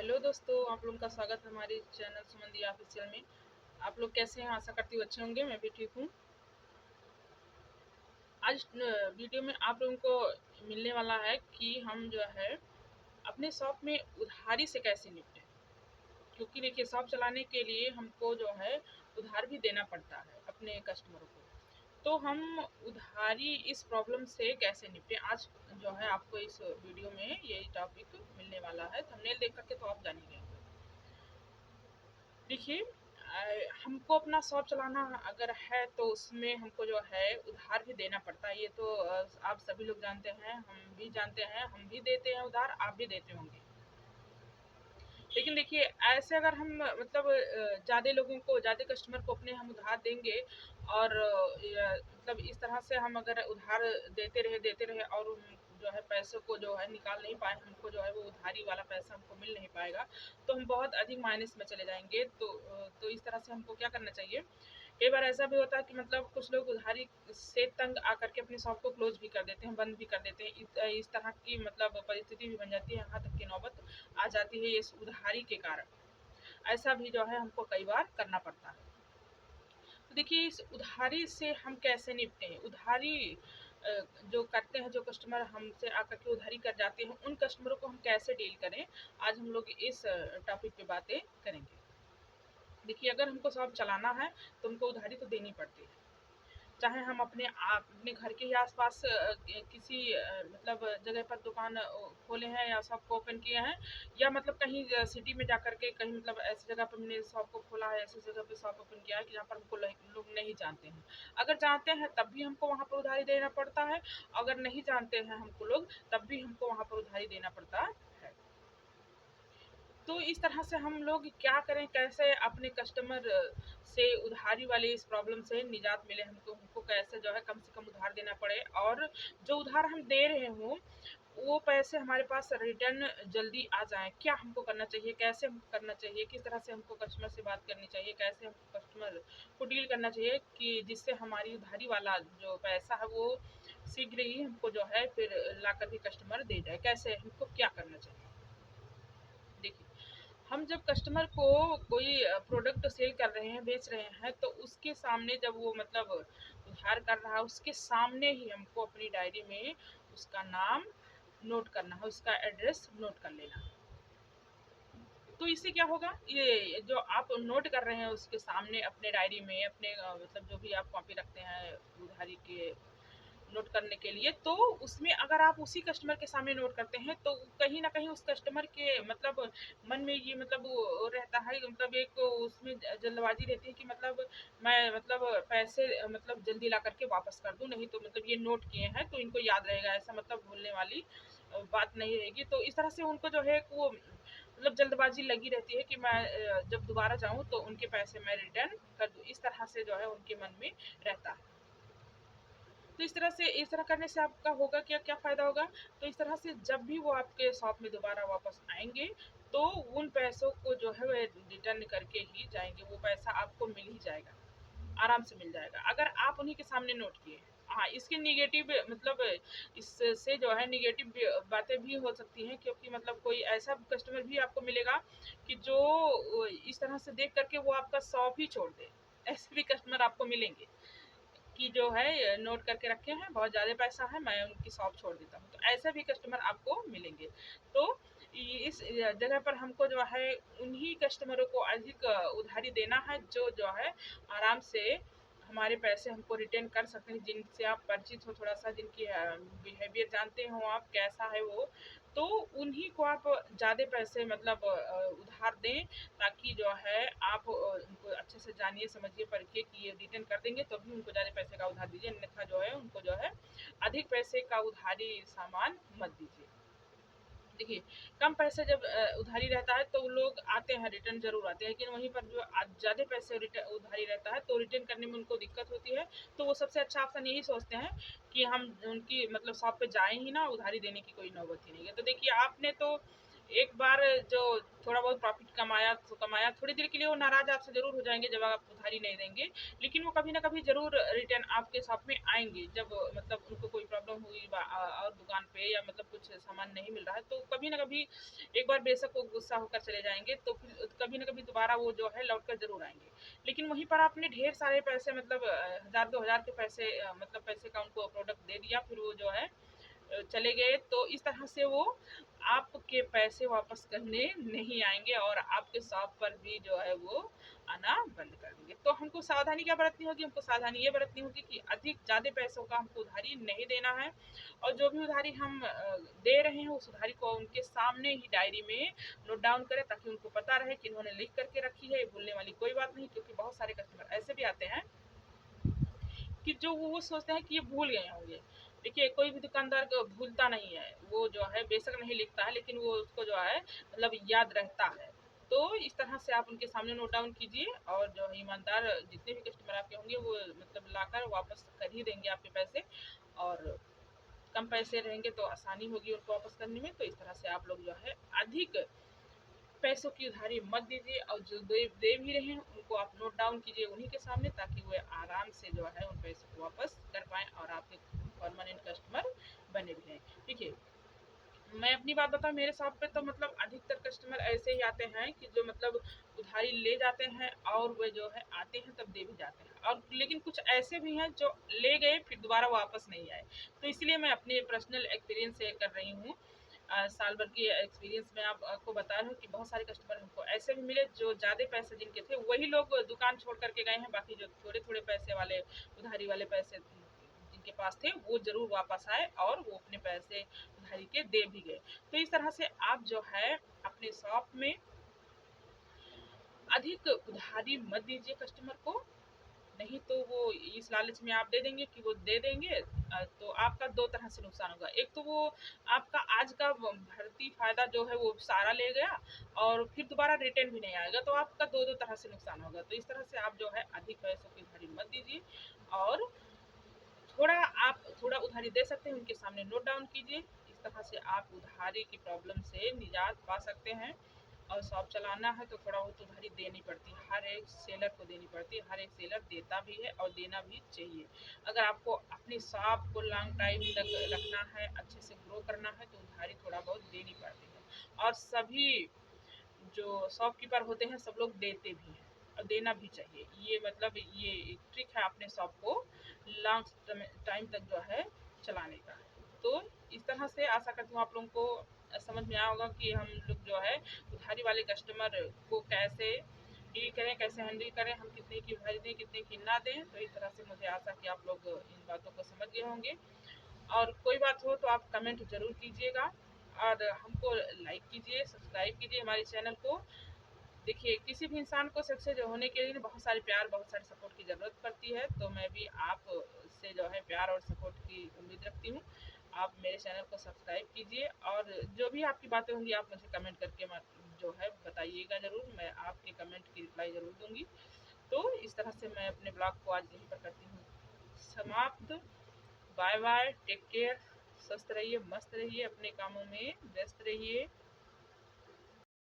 Hello दोस्तों, आप लोगों का स्वागत है हमारे चैनल सुमन दिया ऑफिशियल में। आप लोग कैसे हैं? आशा करती हूँ अच्छे होंगे। मैं भी ठीक हूँ। आज वीडियो में आप लोगों को मिलने वाला है कि हम जो है अपने शॉप में उधारी से कैसे निपटें। क्योंकि देखिए, शॉप चलाने के लिए हमको जो है उधार भी देना पड़ता है अपने कस्टमरों को। तो हम उधारी इस प्रॉब्लम से कैसे निपटें, आज जो है आपको इस वीडियो में ये टॉपिक मिलने वाला है। थंबनेल देख करके तो आप जान ही गए होंगे। देखिए, हमको अपना शॉप चलाना अगर है तो उसमें हमको जो है उधार भी देना पड़ता है। ये तो आप सभी लोग जानते हैं, हम भी जानते हैं, हम भी देते हैं उधार, आप भी देते होंगे। लेकिन देखिए, ऐसे अगर हम मतलब ज़्यादा लोगों को, ज़्यादा कस्टमर को अपने हम उधार देंगे और मतलब इस तरह से हम अगर उधार देते रहे और जो है पैसों को जो है निकाल नहीं पाए, हमको जो है वो उधारी वाला पैसा हमको मिल नहीं पाएगा, तो हम बहुत अधिक माइनस में चले जाएंगे। तो इस तरह से हमको क्या करना चाहिए। कई बार ऐसा भी होता है कि मतलब कुछ लोग उधारी से तंग आकर के अपनी शॉप को क्लोज भी कर देते हैं, बंद भी कर देते हैं। इस तरह की मतलब परिस्थिति भी बन जाती है, यहाँ तक की नौबत आ जाती है इस उधारी के कारण। ऐसा भी जो है हमको कई बार करना पड़ता है। तो देखिए, इस उधारी से हम कैसे निपटें। उधारी जो करते हैं, जो कस्टमर हमसे आकर के उधारी कर जाते हैं, उन कस्टमरों को हम कैसे डील करें, आज हम लोग इस टॉपिक पे बातें करेंगे। देखिए, अगर हमको शॉप चलाना है तो हमको उधारी तो देनी पड़ती है। चाहे हम अपने घर के ही आसपास किसी मतलब जगह पर दुकान खोले हैं या शॉप को ओपन किए हैं, या मतलब कहीं सिटी में जाकर के कहीं मतलब ऐसी जगह पर मैंने शॉप को खोला है, ऐसी जगह पे शॉप ओपन किया है कि जहाँ पर हमको लोग नहीं जानते हैं। अगर जानते हैं तब भी हमको वहाँ पर उधारी देना पड़ता है, अगर नहीं जानते हैं हमको लोग, तब भी हमको वहाँ पर उधारी देना पड़ता है। तो इस तरह से हम लोग क्या करें, कैसे अपने कस्टमर से उधारी वाली इस प्रॉब्लम से निजात मिले। हमको हमको कैसे जो है कम से कम उधार देना पड़े, और जो उधार हम दे रहे हों वो पैसे हमारे पास रिटर्न जल्दी आ जाएं। क्या हमको करना चाहिए, कैसे हमको करना चाहिए, किस तरह से हमको कस्टमर से बात करनी चाहिए, कैसे हमको कस्टमर को डील करना चाहिए कि जिससे हमारी उधारी वाला जो पैसा है वो शीघ्र ही हमको जो है फिर ला करके कस्टमर दे जाए। कैसे हमको क्या करना चाहिए। देखिए, हम जब कस्टमर को कोई प्रोडक्ट सेल कर रहे हैं, बेच रहे हैं, तो उसके सामने जब वो मतलब उधार कर रहा है, उसके सामने ही हमको अपनी डायरी में उसका नाम नोट करना है, उसका एड्रेस नोट कर लेना है। तो इससे क्या होगा, ये जो आप नोट कर रहे हैं उसके सामने अपने डायरी में, अपने मतलब जो भी आप कॉपी रखते हैं उधारी के नोट करने के लिए, तो उसमें अगर आप उसी कस्टमर के सामने नोट करते हैं तो कहीं न कहीं उस कस्टमर के मतलब मन में ये मतलब वो रहता है, मतलब एक उसमें जल्दबाजी रहती है कि मतलब मैं मतलब पैसे मतलब जल्दी ला करके वापस कर दूँ, नहीं तो मतलब ये नोट किए हैं तो इनको याद रहेगा, ऐसा मतलब भूलने वाली बात नहीं रहेगी। तो इस तरह से उनको जो है वो मतलब जल्दबाजी लगी रहती है कि मैं जब दोबारा जाऊँ तो उनके पैसे मैं रिटर्न कर दूँ। इस तरह से जो है उनके मन में रहता है। तो इस तरह करने से आपका होगा क्या, क्या फ़ायदा होगा? तो इस तरह से जब भी वो आपके शॉप में दोबारा वापस आएँगे, तो उन पैसों को जो है वो रिटर्न करके ही जाएँगे, वो पैसा आपको मिल ही जाएगा, आराम से मिल जाएगा, अगर आप उन्हीं के सामने नोट किए हैं। हाँ, इसके नेगेटिव मतलब इससे जो है नेगेटिव भी बातें भी हो सकती हैं, क्योंकि मतलब कोई ऐसा कस्टमर भी आपको मिलेगा कि जो इस तरह से देख कर के वो आपका शॉप ही छोड़ दे। ऐसे भी कस्टमर आपको मिलेंगे। कि जो है नोट करके रखे हैं, बहुत ज़्यादा पैसा है, मैं उनकी शॉप छोड़ देता हूँ। तो ऐसे भी कस्टमर आपको मिलेंगे। तो इस जगह पर हमको जो है उन्हीं कस्टमरों को अधिक उधारी देना है, जो जो है आराम से हमारे पैसे हमको रिटर्न कर सकते हैं, जिनसे आप परिचित हो थोड़ा-सा, जिनकी बिहेवियर जानते हो आप कैसा है वो, तो उन्हीं को आप ज़्यादा पैसे मतलब उधार दें, ताकि जो है आप उनको अच्छे से जानिए, समझिए, परखिए कि ये रिटर्न कर देंगे तभी उनको ज़्यादा पैसे का उधार दीजिए, अन्यथा जो है उनको जो है अधिक पैसे का उधारी सामान मत दीजिए। देखिए, कम पैसे जब उधारी रहता है तो लोग आते हैं, रिटर्न ज़रूर आते हैं, लेकिन वहीं पर जो ज़्यादा पैसे उधारी रहता है तो रिटर्न करने में उनको दिक्कत होती है। तो वो सबसे अच्छा ऑप्शन यही सोचते हैं कि हम उनकी मतलब शॉप पे जाएँ ही ना, उधारी देने की कोई नौबत ही नहीं है। तो देखिए, आपने तो एक बार जो थोड़ा बहुत प्रॉफिट कमाया तो कमाया, थोड़ी देर के लिए वो नाराज आपसे जरूर हो जाएंगे जब आप उधारी नहीं देंगे, लेकिन वो कभी ना कभी जरूर रिटर्न आपके शॉप में आएंगे जब मतलब उनको कोई प्रॉब्लम हुई और दुकान पे या मतलब कुछ सामान नहीं मिल रहा है, तो कभी ना कभी एक बार बेशक वो गुस्सा होकर चले जाएंगे, तो फिर कभी ना कभी दोबारा वो जो है लौट कर जरूर आएंगे। लेकिन वहीं पर आपने ढेर सारे पैसे मतलब 1000 2000 के पैसे मतलब पैसे का उनको प्रोडक्ट दे दिया, फिर वो जो है चले गए, तो इस तरह से वो आपके पैसे वापस करने नहीं आएंगे और आपके शॉप पर भी जो है वो आना बंद कर देंगे। तो हमको सावधानी क्या बरतनी होगी? हमको सावधानी ये बरतनी होगी कि अधिक ज़्यादा पैसों का हमको उधारी नहीं देना है, और जो भी उधारी हम दे रहे हैं उस उधारी को उनके सामने ही डायरी में नोट डाउन करें, ताकि उनको पता रहे कि इन्होंने लिख करके रखी है, ये भूलने वाली कोई बात नहीं। क्योंकि बहुत सारे कस्टमर ऐसे भी आते हैं कि जो वो सोचते हैं कि ये भूल गए होंगे। देखिए, कोई भी दुकानदार भूलता नहीं है, वो जो है बेशक नहीं लिखता है, लेकिन वो उसको जो है मतलब याद रहता है। तो इस तरह से आप उनके सामने नोट डाउन कीजिए, और जो है ईमानदार जितने भी कस्टमर आपके होंगे वो मतलब लाकर वापस कर ही देंगे आपके पैसे। और कम पैसे रहेंगे तो आसानी होगी उनको वापस करने में। तो इस तरह से आप लोग जो है अधिक पैसों की उधारी मत दीजिए, और जो दे भी रहे हैं उनको आप नोट डाउन कीजिए उन्हीं के सामने, ताकि वो आराम से जो है उन पैसों को वापस कर पाएँ और आपके परमानेंट कस्टमर बने भी रहें। देखिए, मैं अपनी बात बताऊँ, मेरे शॉप पे तो मतलब अधिकतर कस्टमर ऐसे ही आते हैं कि जो मतलब उधारी ले जाते हैं और वो जो है आते हैं तब दे भी जाते हैं, और लेकिन कुछ ऐसे भी हैं जो ले गए फिर दोबारा वापस नहीं आए। तो इसलिए मैं अपने पर्सनल एक्सपीरियंस से कर रही हूँ, साल भर की एक्सपीरियंस में आपको बता रही हूँ कि बहुत सारे कस्टमर हमको ऐसे भी मिले जो ज़्यादा पैसे जिनके थे वही लोग दुकान छोड़ करके गए हैं, बाकी जो थोड़े थोड़े पैसे वाले उधारी वाले पैसे जिनके पास थे वो जरूर वापस आए और वो अपने पैसे उधारी के दे भी गए। तो इस तरह से आप जो है अपने शॉप में अधिक उधारी मत दीजिए कस्टमर को, नहीं तो वो इस लालच में आप दे देंगे कि वो दे देंगे, तो आपका दो तरह से नुकसान होगा। एक तो वो आपका आज का भर्ती फायदा जो है वो सारा ले गया, और फिर दोबारा रिटर्न भी नहीं आएगा, तो आपका दो दो तरह से नुकसान होगा। तो इस तरह से आप जो है अधिक पैसों की उधारी मत दीजिए, और थोड़ा आप थोड़ा उधारी दे सकते हैं, उनके सामने नोट डाउन कीजिए। इस तरह से आप उधारी की प्रॉब्लम से निजात पा सकते हैं। और शॉप चलाना है तो थोड़ा बहुत उधारी देनी पड़ती है, हर एक सेलर को देनी पड़ती है, हर एक सेलर देता भी है और देना भी चाहिए। अगर आपको अपनी शॉप को लॉन्ग टाइम तक रखना है, अच्छे से ग्रो करना है, तो उधारी थोड़ा बहुत देनी पड़ती है। और सभी जो शॉपकीपर होते हैं सब लोग देते भी हैं और देना भी चाहिए। ये मतलब ये एक ट्रिक है अपने शॉप को लॉन्ग टाइम तक जो है चलाने का। तो इस तरह से आशा करती हूँ आप लोगों को समझ में आया होगा कि हम लोग जो है उधारी वाले कस्टमर को कैसे डील करें, कैसे हैंडल करें, हम कितने की उधारी दें, कितने की ना दें। तो इस तरह से मुझे आशा कि आप लोग इन बातों को समझ गए होंगे। और कोई बात हो तो आप कमेंट ज़रूर कीजिएगा, और हमको लाइक कीजिए, सब्सक्राइब कीजिए हमारे चैनल को। देखिए, किसी भी इंसान को सक्सेस होने के लिए बहुत सारे प्यार, बहुत सारे सपोर्ट की ज़रूरत पड़ती है, तो मैं भी आप से जो है प्यार और सपोर्ट की उम्मीद रखती हूँ। आप मेरे चैनल को सब्सक्राइब कीजिए, और जो भी आपकी बातें होंगी आप मुझे कमेंट करके जो है बताइएगा ज़रूर, मैं आपके कमेंट की रिप्लाई ज़रूर दूँगी। तो इस तरह से मैं अपने ब्लॉग को आज यहीं पर करती हूँ समाप्त। बाय बाय, टेक केयर, स्वस्थ रहिए, मस्त रहिए, अपने कामों में व्यस्त रहिए।